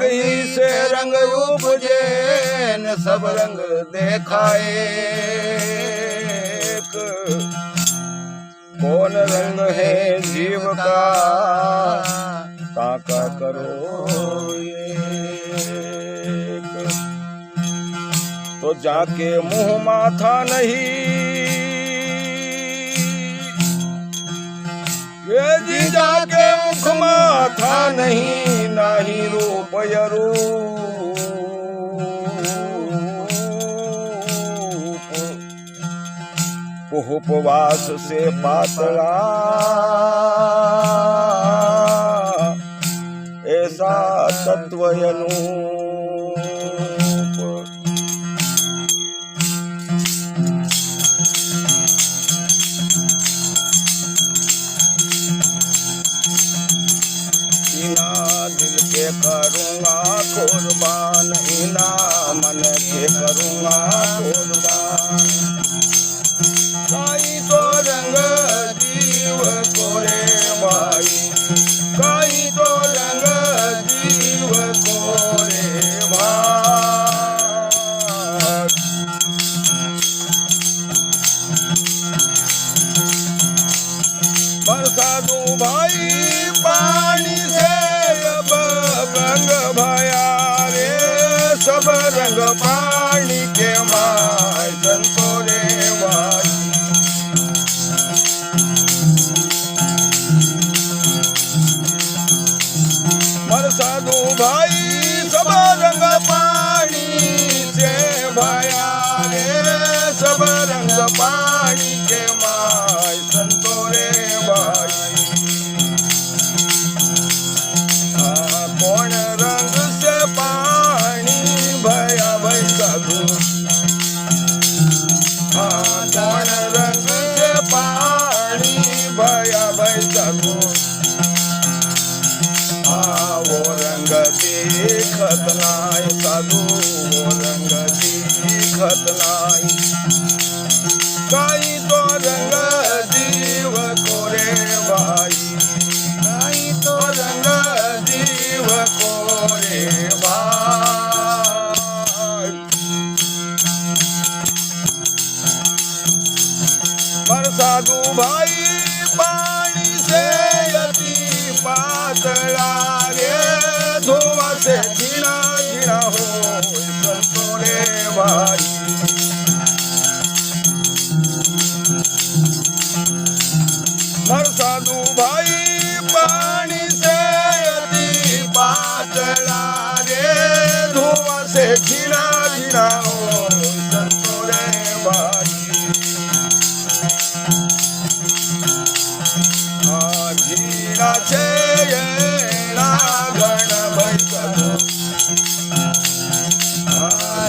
ही से रंग उपजे न सब रंग देखाए। कौन रंग है जीव का ताका करो एक। तो जाके मुंह माथा नहीं ये जी जाके मुख माथा नहीं नाही रूप रूप उपवास से पातला ऐसा तत्व अनूप। दिल के करूँगा कुर्बान इना मन के करूँगा कुर्बान। काई तो रंग जीव कोरे भाई काई तो रंग जीव कोरे भाई। बरसा दो भाई पानी से रंग भया रे सब रंग पानी के माय संतोरे भाई। बरसा दो भाई सब रंग पानी से भया रे सब रंग पानी के माय संतोरे भाई। कौन रंग से पानी भया भाई साधु कौन रंग से पानी भया भाई साधु। वो रंग देखत नाय साधु वो रंग देखत नाय। काई तो रंग जीव कोरे भाई काई तो रंग जीव कोरे भाई। बरसा दो भाई पानी से अति पातला रे धुआं से घिना घिना हो संतोरे भाई। बरसा दो भाई पानी से अति पातला रे धुआं से घिना घिना हो संतोरे भाई। घिना से घन भाई साधु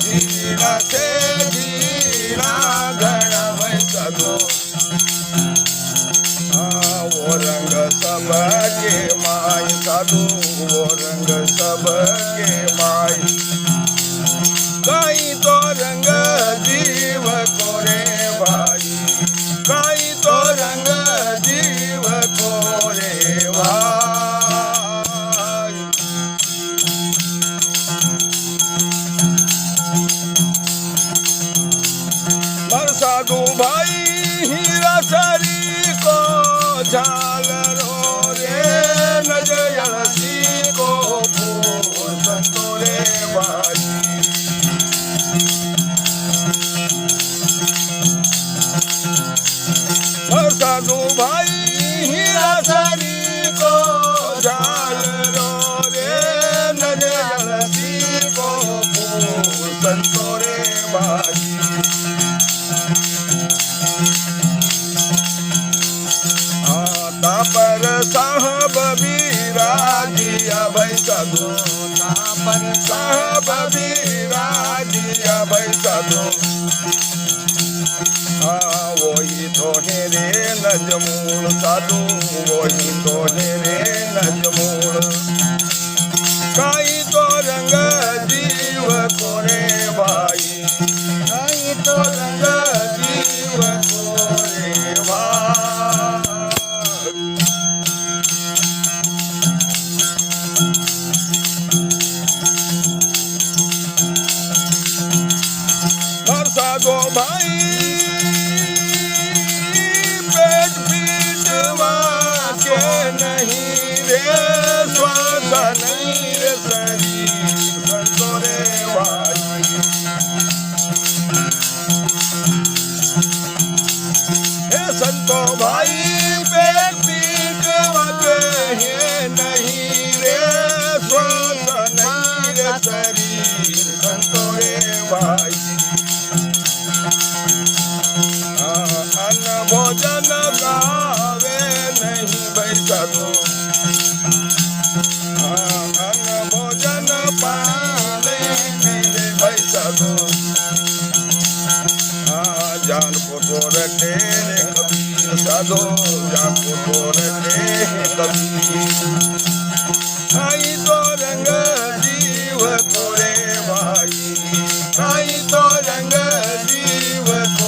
घिना से घन भाई साधु। वो रंग सब के माय साधु वो रंग सब के माय। काई तो रंग जीव कोरे भाई काई तो रंग जीव कोरे भाई। बरसा दो भाई हीरा सरी को झालरो रे नजयसी को फूल संतोरे भाई। बरसा दो भाई हीरा सरी को झालरो रे नजयसी को फूल संतोरे भाई। पर साहब विराजिया भाई साधु पर साहब विराजिया भाई साधु। वही तो है रे नजमूल साधु वही तो है रे नजमूल। काई तो रंग जीव कोरे भाई काई तो रंग जीव कोरे भाई। संतो भाई पेट पीटवा के नहीं रे स्वाद नहीं रे शरीर संतो रे भाई हे संतो भाई पेट पीटवा के नहीं रे स्वाद नहीं रे शरीर संतो रे भाई अन्न भोजन गावे नहीं बैसा तो अन्न भोजन पाले पीले बैसा तो जान को तो रटे रे कबीर साधो जान को तो रटे कबीर आई तो रंग जीव को रे भाई आई तो रंग जीव को